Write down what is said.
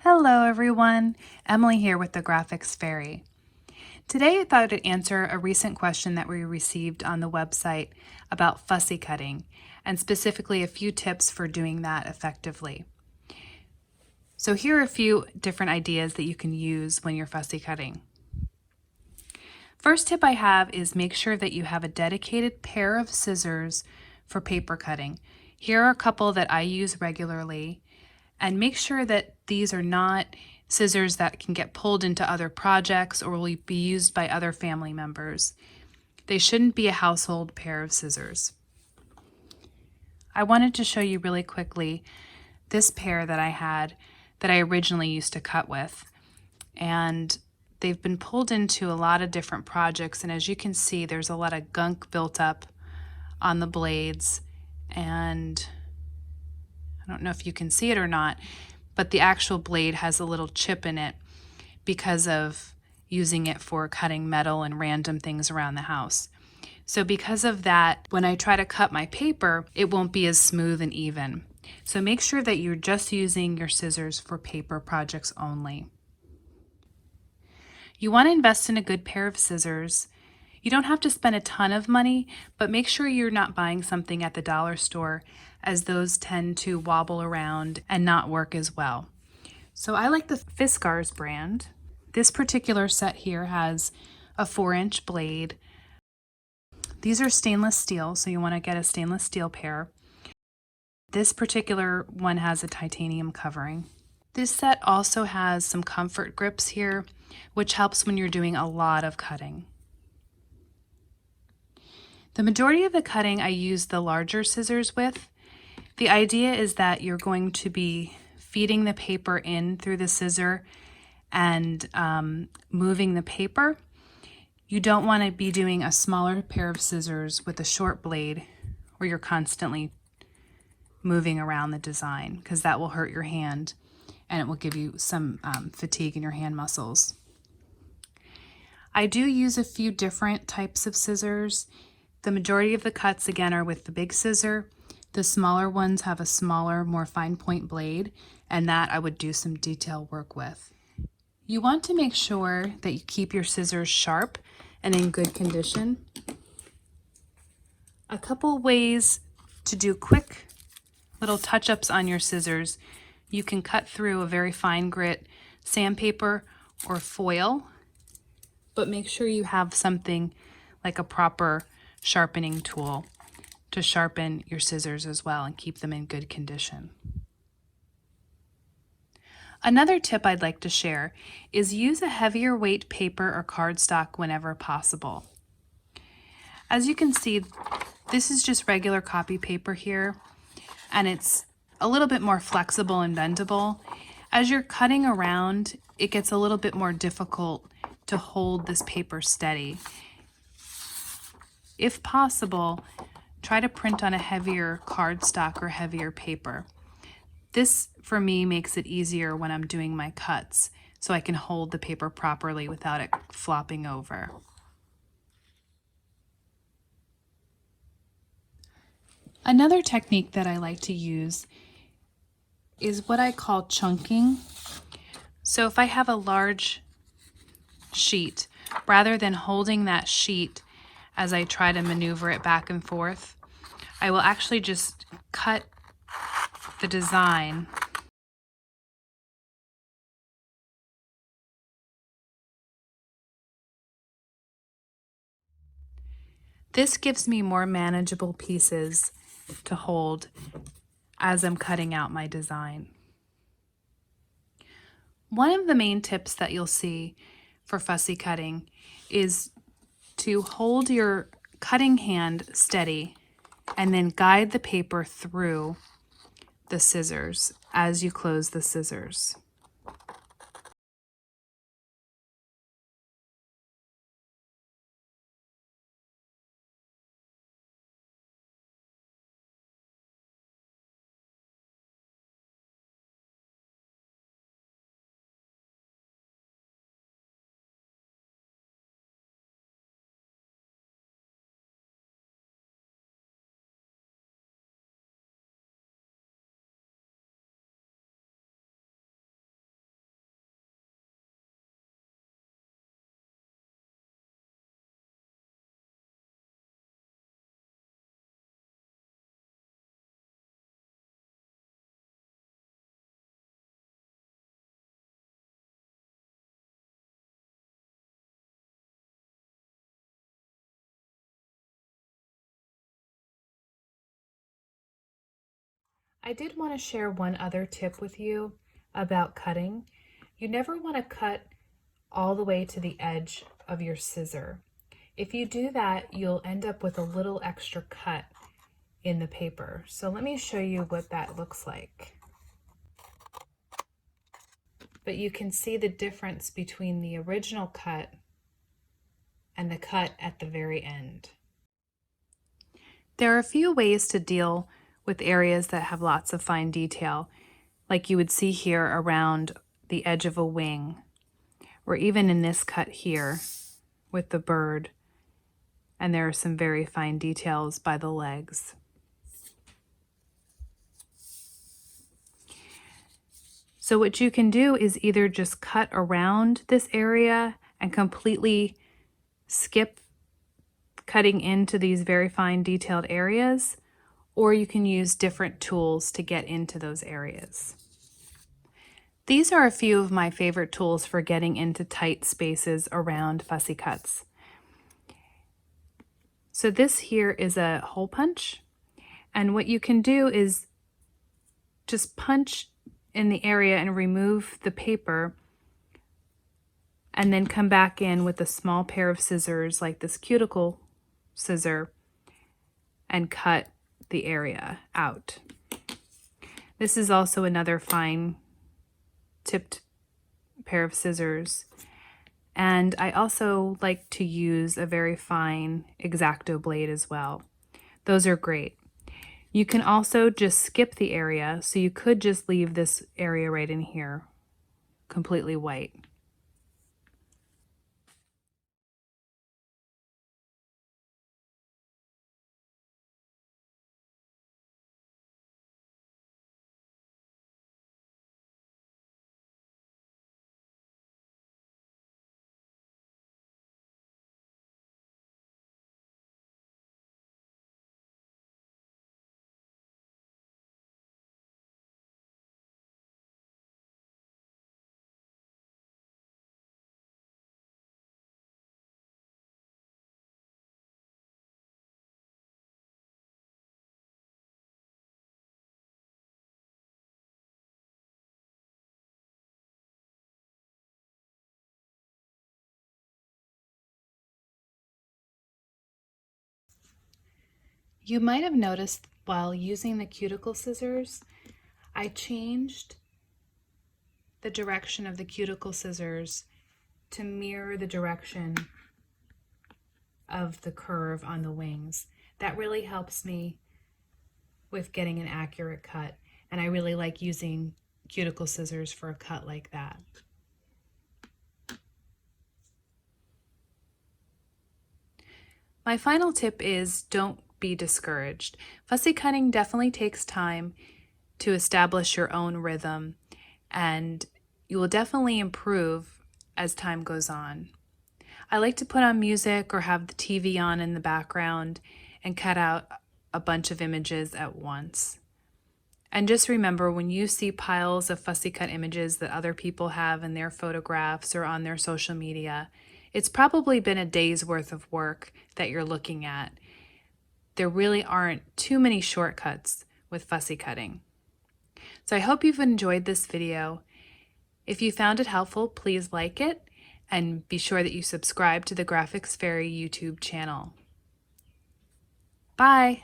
Hello everyone, Emily here with the Graphics Fairy. Today I thought I'd answer a recent question that we received on the website about fussy cutting, and specifically a few tips for doing that effectively. So here are a few different ideas that you can use when you're fussy cutting. First tip I have is make sure that you have a dedicated pair of scissors for paper cutting. Here are a couple that I use regularly. And make sure that these are not scissors that can get pulled into other projects or will be used by other family members. They shouldn't be a household pair of scissors. I wanted to show you really quickly this pair that I had that I originally used to cut with. And they've been pulled into a lot of different projects, and as you can see, there's a lot of gunk built up on the blades, and I don't know if you can see it or not, but the actual blade has a little chip in it because of using it for cutting metal and random things around the house. So because of that, when I try to cut my paper, it won't be as smooth and even. So make sure that you're just using your scissors for paper projects only. You want to invest in a good pair of scissors. You don't have to spend a ton of money, but make sure you're not buying something at the dollar store, as those tend to wobble around and not work as well. So I like the Fiskars brand. This particular set here has a 4-inch blade. These are stainless steel, so you want to get a stainless steel pair. This particular one has a titanium covering. This set also has some comfort grips here, which helps when you're doing a lot of cutting. The majority of the cutting I use the larger scissors with. The idea is that you're going to be feeding the paper in through the scissor and moving the paper. You don't want to be doing a smaller pair of scissors with a short blade where you're constantly moving around the design, because that will hurt your hand and it will give you some fatigue in your hand muscles. I do use a few different types of scissors. The majority of the cuts, again, are with the big scissor. The smaller ones have a smaller, more fine point blade, and that I would do some detail work with. You want to make sure that you keep your scissors sharp and in good condition. A couple ways to do quick little touch-ups on your scissors. You can cut through a very fine grit sandpaper or foil, but make sure you have something like a proper sharpening tool to sharpen your scissors as well and keep them in good condition. Another tip I'd like to share is use a heavier weight paper or cardstock whenever possible. As you can see, this is just regular copy paper here, and it's a little bit more flexible and bendable. As you're cutting around, it gets a little bit more difficult to hold this paper steady. If possible, try to print on a heavier cardstock or heavier paper. This, for me, makes it easier when I'm doing my cuts, so I can hold the paper properly without it flopping over. Another technique that I like to use is what I call chunking. So if I have a large sheet, rather than holding that sheet as I try to maneuver it back and forth, I will actually just cut the design This gives me more manageable pieces to hold as I'm cutting out my design. One of the main tips that you'll see for fussy cutting is to hold your cutting hand steady and then guide the paper through the scissors as you close the scissors. I did want to share one other tip with you about cutting. You never want to cut all the way to the edge of your scissor. If you do that, you'll end up with a little extra cut in the paper. So let me show you what that looks like. But you can see the difference between the original cut and the cut at the very end. There are a few ways to deal with areas that have lots of fine detail, like you would see here around the edge of a wing, or even in this cut here with the bird, and there are some very fine details by the legs. So what you can do is either just cut around this area and completely skip cutting into these very fine detailed areas, or you can use different tools to get into those areas. These are a few of my favorite tools for getting into tight spaces around fussy cuts. So this here is a hole punch, and what you can do is just punch in the area and remove the paper, and then come back in with a small pair of scissors like this cuticle scissor and cut the area out. This is also another fine tipped pair of scissors, and I also like to use a very fine X-Acto blade as well. Those are great. You can also just skip the area, so you could just leave this area right in here completely white. You might have noticed while using the cuticle scissors, I changed the direction of the cuticle scissors to mirror the direction of the curve on the wings. That really helps me with getting an accurate cut, and I really like using cuticle scissors for a cut like that. My final tip is don't be discouraged. Fussy cutting definitely takes time to establish your own rhythm, and you will definitely improve as time goes on. I like to put on music or have the TV on in the background and cut out a bunch of images at once. And just remember, when you see piles of fussy cut images that other people have in their photographs or on their social media, it's probably been a day's worth of work that you're looking at. There really aren't too many shortcuts with fussy cutting. So I hope you've enjoyed this video. If you found it helpful, please like it and be sure that you subscribe to the Graphics Fairy YouTube channel. Bye!